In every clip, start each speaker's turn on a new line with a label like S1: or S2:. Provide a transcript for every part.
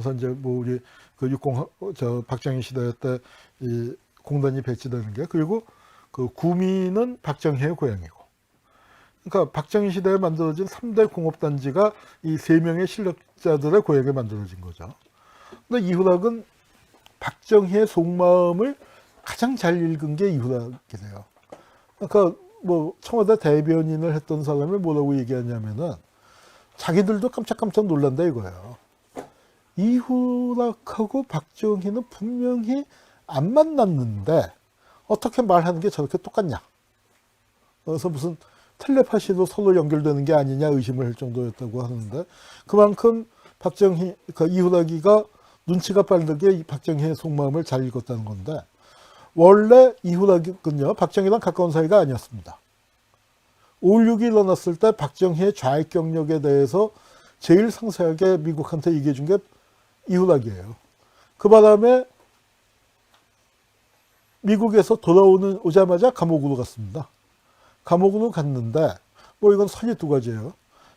S1: 그래서 이제 뭐 우리 그 박정희 시대 때 이 공단이 배치되는 게, 그리고 그 구미는 박정희의 고향이고, 그러니까 박정희 시대에 만들어진 3대 공업단지가 이 3명의 실력자들의 고향에 만들어진 거죠. 근데 이후락은 박정희의 속마음을 가장 잘 읽은 게 이후락이래요. 그러니까 뭐 청와대 대변인을 했던 사람이 뭐라고 얘기하냐면은 자기들도 깜짝깜짝 놀란다 이거예요. 이후락하고 박정희는 분명히 안 만났는데 어떻게 말하는 게 저렇게 똑같냐. 그래서 무슨 텔레파시로 서로 연결되는 게 아니냐 의심을 할 정도였다고 하는데, 그만큼 박정희, 그 이후락이가 눈치가 빠르게 박정희의 속마음을 잘 읽었다는 건데, 원래 이후락은요 박정희랑 가까운 사이가 아니었습니다. 5.16이 일어났을 때 박정희의 좌익 경력에 대해서 제일 상세하게 미국한테 얘기해 준 게 이후락이에요. 그 바람에 미국에서 오자마자 감옥으로 갔습니다. 감옥으로 갔는데, 뭐 이건 선이 두 가지예요.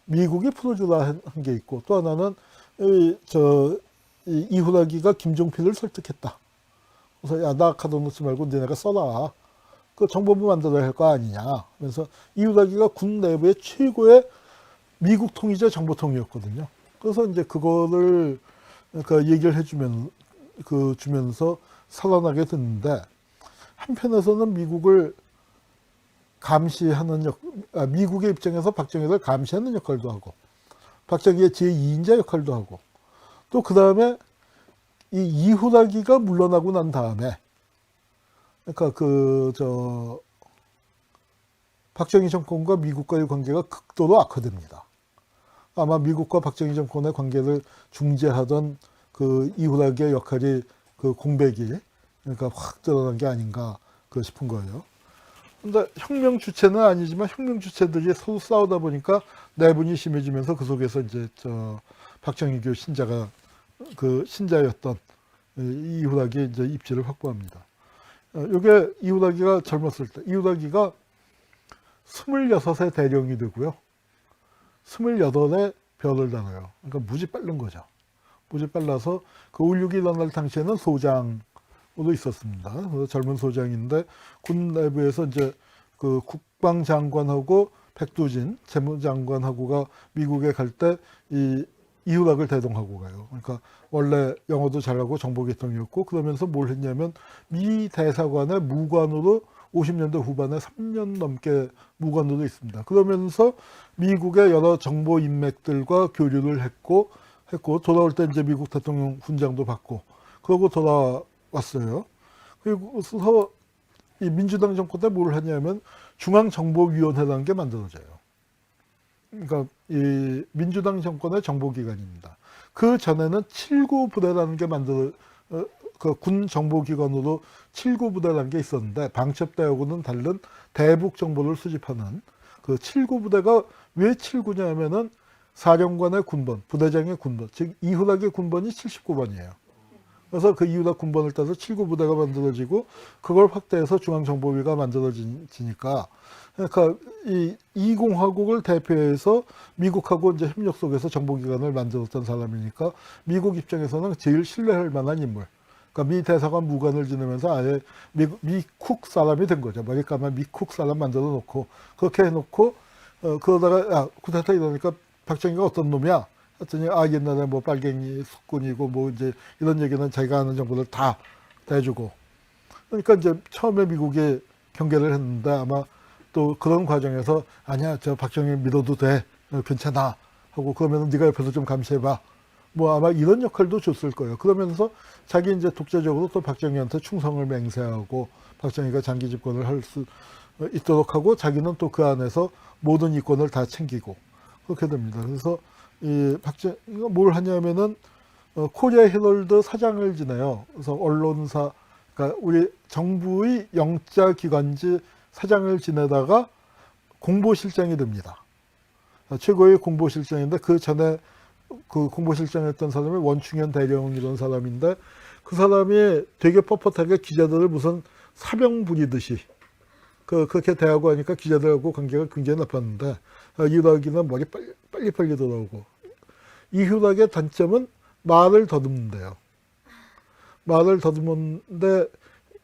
S1: 미국이 풀어주라 한 게 있고, 또 하나는 이후락이가 김종필을 설득했다. 그래서 야, 나 가둬놓지 말고 너네가 써라. 그 정보부 만들어야 할 거 아니냐. 그래서 이후락이가 군 내부의 최고의 미국 통일자 정보통이었거든요. 그래서 이제 그거를 그러니까 얘기를 주면서 살아나게 됐는데, 한편에서는 미국을 감시하는 미국의 입장에서 박정희를 감시하는 역할도 하고, 박정희의 제2인자 역할도 하고, 또 그 다음에 이 이후락이가 물러나고 난 다음에, 그러니까 박정희 정권과 미국과의 관계가 극도로 악화됩니다. 아마 미국과 박정희 정권의 관계를 중재하던 그 이후락의 역할이 그 공백이 그러니까 확 드러난 게 아닌가 싶은 거예요. 근데 혁명 주체는 아니지만 혁명 주체들이 서로 싸우다 보니까 내분이 심해지면서 그 속에서 이제 박정희교 신자였던 이후락이 이제 입지를 확보합니다. 이게 이후락이가 젊었을 때, 이후락이가 26세 대령이 되고요. 28에 별을 달아요. 그러니까 무지 빠른 거죠. 무지 빨라서 그 5.16이 일어날 당시에는 소장으로 있었습니다. 그래서 젊은 소장인데 군 내부에서 이제 그 국방장관하고 백두진 재무장관하고가 미국에 갈 때 이 이후락을 대동하고 가요. 그러니까 원래 영어도 잘하고 정보계통이었고, 그러면서 뭘 했냐면 미 대사관의 무관으로 50년대 후반에 3년 넘게 무관으로 있습니다. 그러면서 미국의 여러 정보 인맥들과 교류를 했고 돌아올 때 이제 미국 대통령 훈장도 받고 그러고 돌아왔어요. 그래서 이 민주당 정권 때 뭘 했냐면 중앙정보위원회라는 게 만들어져요. 그러니까 이 민주당 정권의 정보기관입니다. 그 전에는 7구 부대라는 게 그 군 정보기관으로 7구 부대라는 게 있었는데, 방첩대하고는 다른 대북 정보를 수집하는 그 7구 부대가 왜 7구냐 하면은 사령관의 군번, 부대장의 군번, 즉 이후락의 군번이 79번이에요. 그래서 그 이후락 군번을 따서 7구 부대가 만들어지고 그걸 확대해서 중앙정보위가 만들어지니까, 그러니까 이 이공화국을 대표해서 미국하고 이제 협력 속에서 정보기관을 만들었던 사람이니까 미국 입장에서는 제일 신뢰할 만한 인물. 그러니까 미 대사관 무관을 지내면서 아예 미쿡 사람이 된 거죠. 머리까만 미쿡 사람 만들어 놓고, 그렇게 해놓고 그러다가 야, 쿠데타 이러니까 박정희가 어떤 놈이야? 했더니 옛날에 뭐 빨갱이 숙군이고 뭐 이제 이런 얘기는 자기가 아는 정보를 다 대주고, 그러니까 이제 처음에 미국에 경계를 했는데 아마 또 그런 과정에서 아니야, 저 박정희 믿어도 돼, 괜찮아 하고, 그러면 네가 옆에서 좀 감시해봐, 뭐 아마 이런 역할도 줬을 거예요. 그러면서 자기 이제 독자적으로 또 박정희한테 충성을 맹세하고 박정희가 장기 집권을 할 수 있도록 하고, 자기는 또 그 안에서 모든 이권을 다 챙기고 그렇게 됩니다. 그래서 이 박정희가 뭘 하냐면은 코리아 헤럴드 사장을 지내요. 그래서 언론사, 그러니까 우리 정부의 영자 기관지 사장을 지내다가 공보실장이 됩니다. 최고의 공보실장인데, 그 전에 그 공보실장했던 사람이 원충현 대령이라는 사람인데, 그 사람이 되게 뻣뻣하게 기자들을 무슨 사병 부리듯이 그렇게 대하고 하니까 기자들하고 관계가 굉장히 나빴는데, 이후락이는 머리 빨리 돌아오고, 이후락의 단점은 말을 더듬는데요. 말을 더듬었는데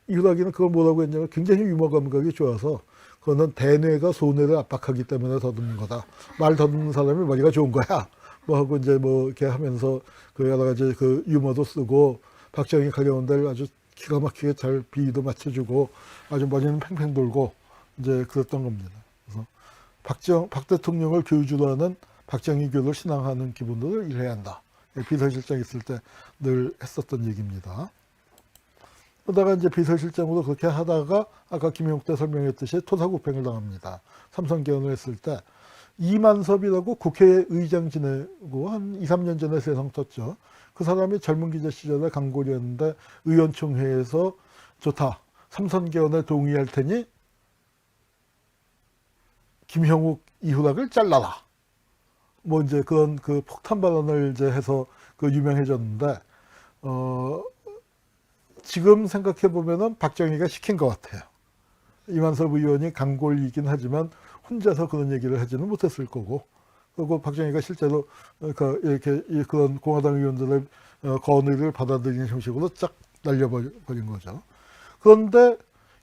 S1: 이후락이는 그걸 뭐라고 했냐면 굉장히 유머 감각이 좋아서 그거는 대뇌가 소뇌를 압박하기 때문에 더듬는 거다. 말 더듬는 사람이 머리가 좋은 거야. 뭐 하고 이제 뭐 이렇게 하면서 그 여러 가지 그 유머도 쓰고 박정희 가려운 데를 아주 기가 막히게 잘 비위도 맞춰주고 아주 머리는 팽팽 돌고 이제 그랬던 겁니다. 그래서 박 대통령을 교주로 하는 박정희 교를 신앙하는 기분으로 일해야 한다. 비서실장 있을 때 늘 했었던 얘기입니다. 그러다가 이제 비서실장으로 그렇게 하다가 아까 김영욱 때 설명했듯이 토사구팽을 당합니다. 삼선개헌을 했을 때 이만섭이라고 국회의장 지내고 한 2, 3년 전에 세상 떴죠. 그 사람이 젊은 기자 시절에 강고리였는데 의원총회에서 좋다. 삼선개헌에 동의할 테니 김형욱 이후락을 잘라라. 뭐 이제 그런 그 폭탄 발언을 이제 해서 그 유명해졌는데 지금 생각해 보면은 박정희가 시킨 것 같아요. 이만섭 의원이 강골이긴 하지만 혼자서 그런 얘기를 하지는 못했을 거고, 그리고 박정희가 실제로 그러니까 이렇게 그런 공화당 의원들의 건의를 받아들이는 형식으로 쫙 날려버린 거죠. 그런데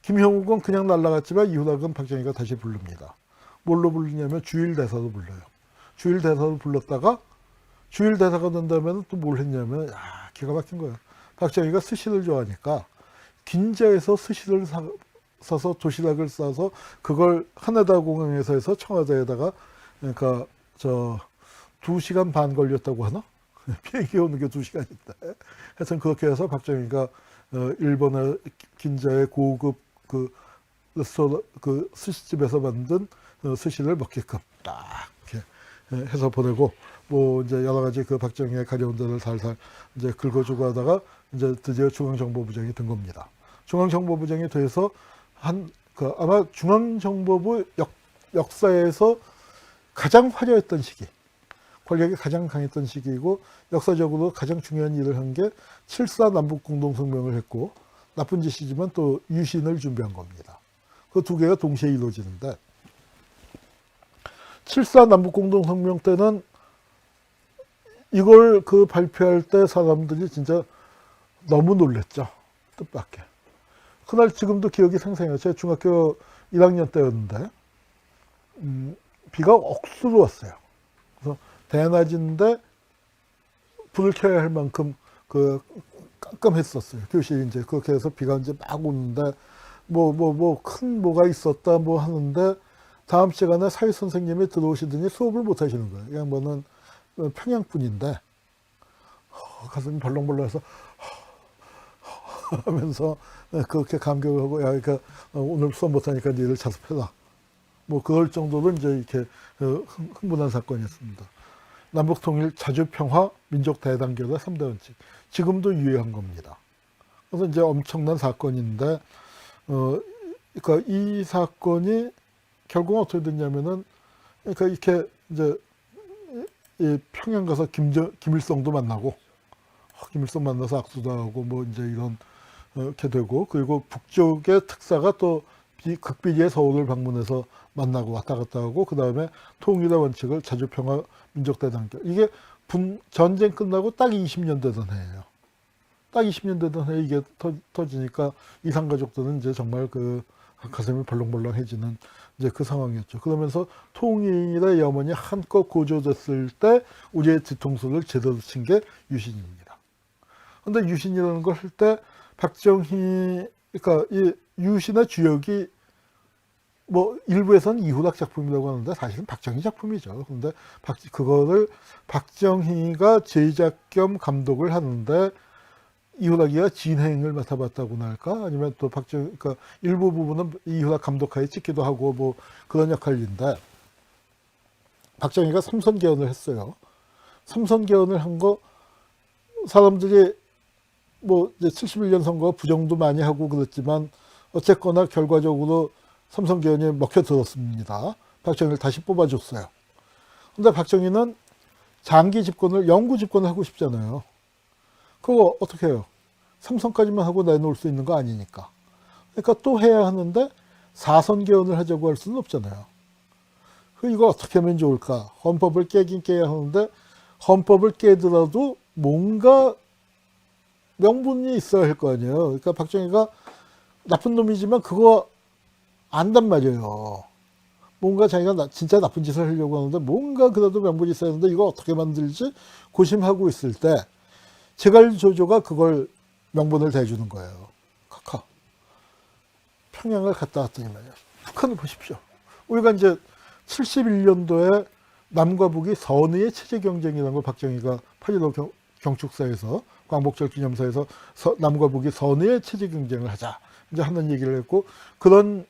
S1: 김형욱은 그냥 날라갔지만 이후락은 박정희가 다시 부릅니다. 뭘로 부르냐면 주일대사로 불러요. 주일대사로 불렀다가 주일대사가 된다면 또 뭘 했냐면 기가 막힌 거예요. 박정희가 스시를 좋아하니까 긴자에서 스시를 사서 도시락을 싸서 그걸 하네다 공항에서 해서 청와대에다가 그러니까 2시간 반 걸렸다고 하나? 비행기 오는 게 2시간인데 하여튼 그렇게 해서 박정희가 일본의 긴자의 고급 그 스시집에서 만든 스시를 먹게끔 딱 이렇게 해서 보내고 뭐 이제 여러 가지 그 박정희의 가려운 데를 살살 이제 긁어주고 하다가 이제 드디어 중앙정보부장이 된 겁니다. 중앙정보부장이 돼서 아마 중앙정보부 역사에서 가장 화려했던 시기, 권력이 가장 강했던 시기이고 역사적으로 가장 중요한 일을 한 게 7.4 남북공동성명을 했고 나쁜 짓이지만 또 유신을 준비한 겁니다. 그 두 개가 동시에 이루어지는데 7.4 남북공동성명 때는 이걸 그 발표할 때 사람들이 진짜 너무 놀랬죠. 뜻밖의. 그날 지금도 기억이 생생해요. 제가 중학교 1학년 때였는데 비가 억수로 왔어요. 그래서 대낮인데 불을 켜야 할 만큼 그 깜깜했었어요. 교실이 이제 그렇게 해서 비가 이제 막 오는데 큰 뭐가 있었다 뭐 하는데 다음 시간에 사회 선생님이 들어오시더니 수업을 못 하시는 거예요. 이 양반은 평양분인데 가슴이 벌렁벌렁해서 하면서 그렇게 감격을 하고 야 그러니까 오늘 수업 못하니까 니들 자습해라. 뭐 그럴 정도로 이제 이렇게 흥분한 사건이었습니다. 남북통일, 자주평화, 민족 대단결의 3대 원칙. 지금도 유효한 겁니다. 그래서 이제 엄청난 사건인데 그러니까 이 사건이 결국은 어떻게 됐냐면은 그러니까 이렇게 이제 이 평양 가서 김일성도 만나고 김일성 만나서 악수도 하고 뭐 이제 이런 이렇게 되고 그리고 북쪽의 특사가 또 극비리의 서울을 방문해서 만나고 왔다 갔다 하고 그 다음에 통일의 원칙을 자주평화 민족대단결 이게 전쟁 끝나고 딱 20년 되던 해예요. 딱 20년 되던 해에 이게 터지니까 이산가족들은 이제 정말 그 가슴이 벌렁벌렁해지는 이제 그 상황이었죠. 그러면서 통일의 염원이 한껏 고조됐을 때 우리의 뒤통수를 제대로 친 게 유신입니다. 그런데 유신이라는 걸 할 때 박정희, 그러니까 이 유신의 주역이 뭐 일부에서는 이후락 작품이라고 하는데 사실은 박정희 작품이죠. 그런데 그거를 박정희가 제작 겸 감독을 하는데 이후락이가 진행을 맡아봤다고나 할까? 아니면 또 그러니까 일부 부분은 이후락 감독하에 찍기도 하고 뭐 그런 역할인데 박정희가 삼선개헌을 했어요. 삼선개헌을 한 거 사람들이 뭐 이제 71년 선거 부정도 많이 하고 그랬지만 어쨌거나 결과적으로 삼선개헌이 먹혀들었습니다. 박정희를 다시 뽑아줬어요. 근데 박정희는 장기 집권을 영구 집권을 하고 싶잖아요. 그거 어떻게 해요? 삼선까지만 하고 내놓을 수 있는 거 아니니까. 그러니까 또 해야 하는데 4선 개헌을 하자고 할 수는 없잖아요. 이거 어떻게 하면 좋을까? 헌법을 깨긴 깨야 하는데 헌법을 깨더라도 뭔가 명분이 있어야 할 거 아니에요. 그러니까 박정희가 나쁜 놈이지만 그거 안단 말이에요. 뭔가 자기가 진짜 나쁜 짓을 하려고 하는데 뭔가 그래도 명분이 있어야 하는데 이거 어떻게 만들지 고심하고 있을 때 제갈조조가 그걸 명분을 대주는 거예요. 카카. 평양을 갔다 왔더니 말이야. 북한을 보십시오. 우리가 이제 71년도에 남과 북이 선의의 체제 경쟁이라는 걸 박정희가 8.15 경축사에서 광복절 기념사에서 남과 북이 선의의 체제 경쟁을 하자 이제 하는 얘기를 했고 그런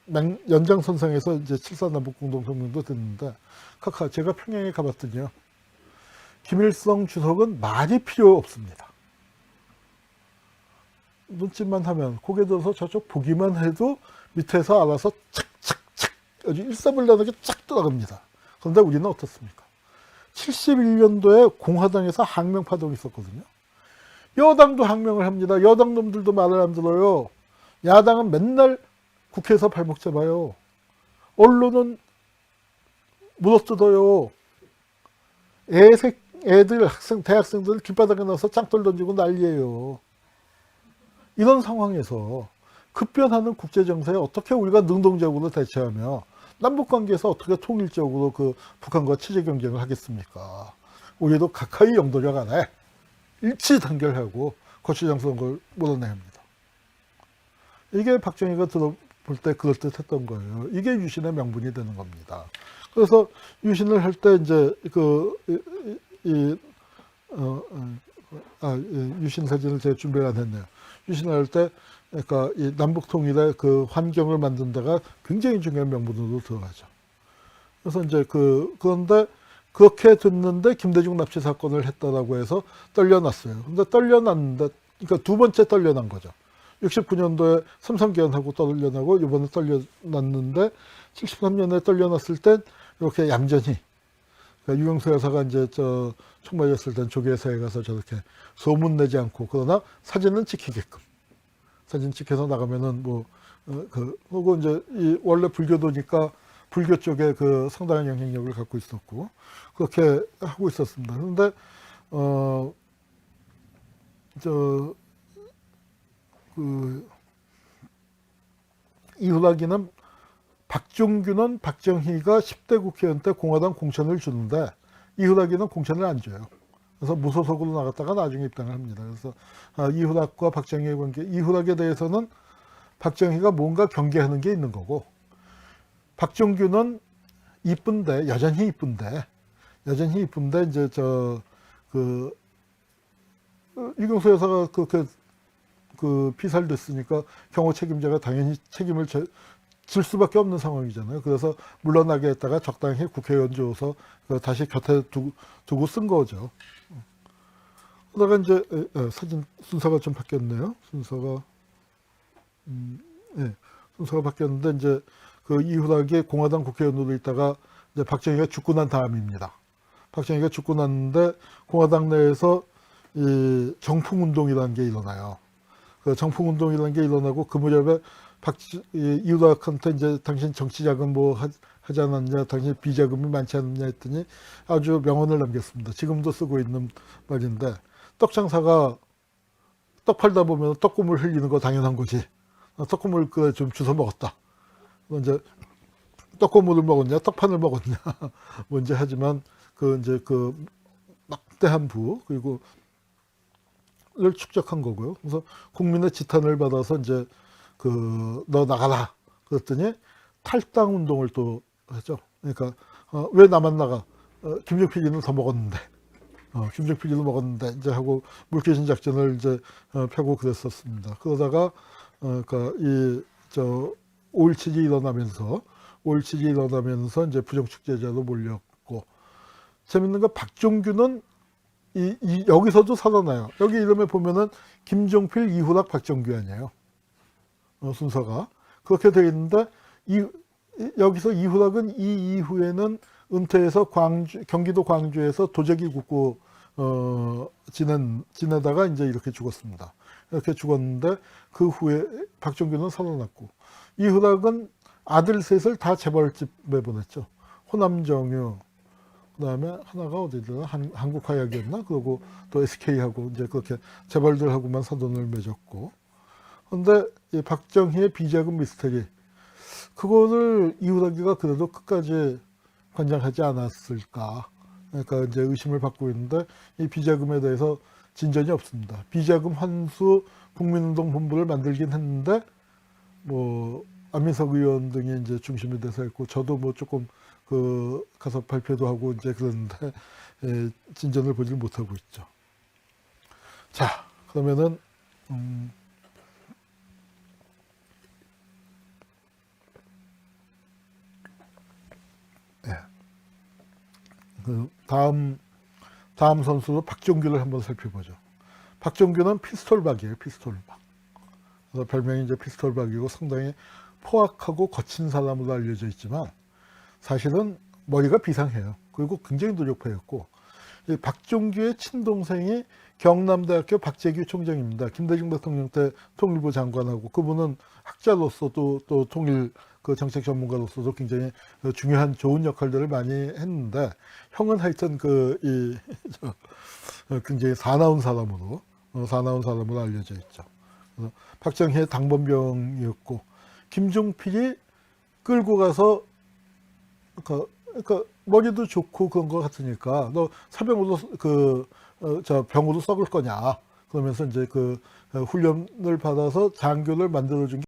S1: 연장선상에서 이제 7.4 남북 공동성명도 됐는데 카카 제가 평양에 가봤더니요. 김일성 주석은 말이 필요 없습니다. 눈짓만 하면 고개 들어서 저쪽 보기만 해도 밑에서 알아서 착착착 아주 일사불란하게 쫙 들어갑니다. 그런데 우리는 어떻습니까? 71년도에 공화당에서 항명파동이 있었거든요. 여당도 항명을 합니다. 여당 놈들도 말을 안 들어요. 야당은 맨날 국회에서 발목 잡아요. 언론은 물어뜯어요. 애들, 대학생들 길바닥에 나와서 짱돌 던지고 난리예요. 이런 상황에서 급변하는 국제정세에 어떻게 우리가 능동적으로 대처하며 남북관계에서 어떻게 통일적으로 그 북한과 체제 경쟁을 하겠습니까? 우리도 가까이 영도적 안에 일치 단결하고 거취장스러운 걸 몰아내야 합니다. 이게 박정희가 들어볼 때 그럴듯했던 거예요. 이게 유신의 명분이 되는 겁니다. 그래서 유신을 할 때 이제 유신 사진을 제가 준비를 안 했네요. 유신을 할 때 그러니까 이 남북 통일의 그 환경을 만든 데가 굉장히 중요한 명분으로 들어가죠. 그래서 이제 그런데 그렇게 됐는데 김대중 납치 사건을 했다라고 해서 떨려놨어요. 근데 떨려놨는데, 그러니까 두 번째 떨려난 거죠. 69년도에 삼성기한하고 떨려나고 이번에 떨려놨는데 73년에 떨려놨을 땐 이렇게 얌전히 그러니까 유경수 여사가 이제 총 맞았을 땐 조계사에 가서 저렇게 소문 내지 않고 그러나 사진은 찍히게끔 사진 찍혀서 나가면은 그리고 이제 원래 불교도니까 불교 쪽에 그 상당한 영향력을 갖고 있었고 그렇게 하고 있었습니다. 그런데 이후라기는 박종균은 박정희가 10대 국회의원 때 공화당 공천을 주는데 이후라기는 공천을 안 줘요. 그래서 무소속으로 나갔다가 나중에 입당을 합니다. 그래서 이후락과 박정희의 관계, 이후락에 대해서는 박정희가 뭔가 경계하는 게 있는 거고 박종균은 이쁜데 여전히 이쁜데 이제 유경수 여사가 그 피살됐으니까 경호 책임자가 당연히 책임을 질 수밖에 없는 상황이잖아요. 그래서 물러나게 했다가 적당히 국회의원 줘서 다시 곁에 두고 쓴 거죠. 그러다가 이제 사진 순서가 좀 바뀌었네요. 순서가 바뀌었는데 이제 그 이후락에 공화당 국회의원으로 있다가 이제 박정희가 죽고 난 다음입니다. 박정희가 죽고 났는데 공화당 내에서 이 정풍운동이라는 게 일어나요. 그 정풍운동이라는 게 일어나고 그 무렵에 이후락한테 이제 당신 정치자금 뭐 하지 않았냐, 당신 비자금이 많지 않느냐 했더니 아주 명언을 남겼습니다. 지금도 쓰고 있는 말인데 떡장사가 떡 팔다 보면 떡고물 흘리는 거 당연한 거지. 떡고물 좀 주워 먹었다. 이제 떡고물을 먹었냐, 떡판을 먹었냐, 뭔지 하지만 이제 막대한 부 그리고 를 축적한 거고요. 그래서 국민의 지탄을 받아서 이제 너 나가라 그랬더니 탈당 운동을 또 했죠. 그러니까 왜 나만 나가? 김정필이는 더 먹었는데, 김정필이도 먹었는데 이제 하고 물귀신 작전을 이제 펴고 그랬었습니다. 그러다가 그러니까 5.17이 일어나면서 이제 부정축제자로 몰렸고 재밌는 건 박종균은 여기서도 살아나요. 여기 이름에 보면은 김종필, 이후락, 박정규 아니에요. 순서가 그렇게 되어 있는데 여기서 이후락은 이 이후에는 은퇴해서 경기도 광주에서 도자기 굽고 지내다가 이제 이렇게 죽었습니다. 이렇게 죽었는데 그 후에 박정규는 살아났고 이후락은 아들 셋을 다 재벌집에 보냈죠. 호남정유, 그다음에 하나가 어디더라? 한국화약이었나? 그리고 또 SK하고 이제 그렇게 재벌들하고만 사돈을 맺었고. 근데 이 박정희의 비자금 미스터리 그거를 이후덕기가 그래도 끝까지 관장하지 않았을까? 그러니까 이제 의심을 받고 있는데 이 비자금에 대해서 진전이 없습니다. 비자금 환수 국민운동 본부를 만들긴 했는데 뭐 안민석 의원 등이 이제 중심이 돼서 했고 저도 뭐 조금 그 가서 발표도 하고 이제 그런데 진전을 보질 못하고 있죠. 자, 그러면은 그 다음 선수로 박종규를 한번 살펴보죠. 박종규는 피스톨박이에요, 피스톨박. 그래서 별명이 이제 피스톨박이고 상당히 포악하고 거친 사람으로 알려져 있지만 사실은 머리가 비상해요. 그리고 굉장히 노력파였고 이 박종규의 친동생이 경남대학교 박재규 총장입니다. 김대중 대통령 때 통일부 장관하고 그분은 학자로서도 또 통일 그 정책 전문가로서도 굉장히 중요한 좋은 역할들을 많이 했는데 형은 하여튼 굉장히 사나운 사람으로 알려져 있죠. 그래서 박정희의 당번병이었고 김종필이 끌고 가서 그러니까 머리도 좋고 그런 것 같으니까 너 사병으로 병으로 썩을 거냐 그러면서 이제 그 훈련을 받아서 장교를 만들어준 게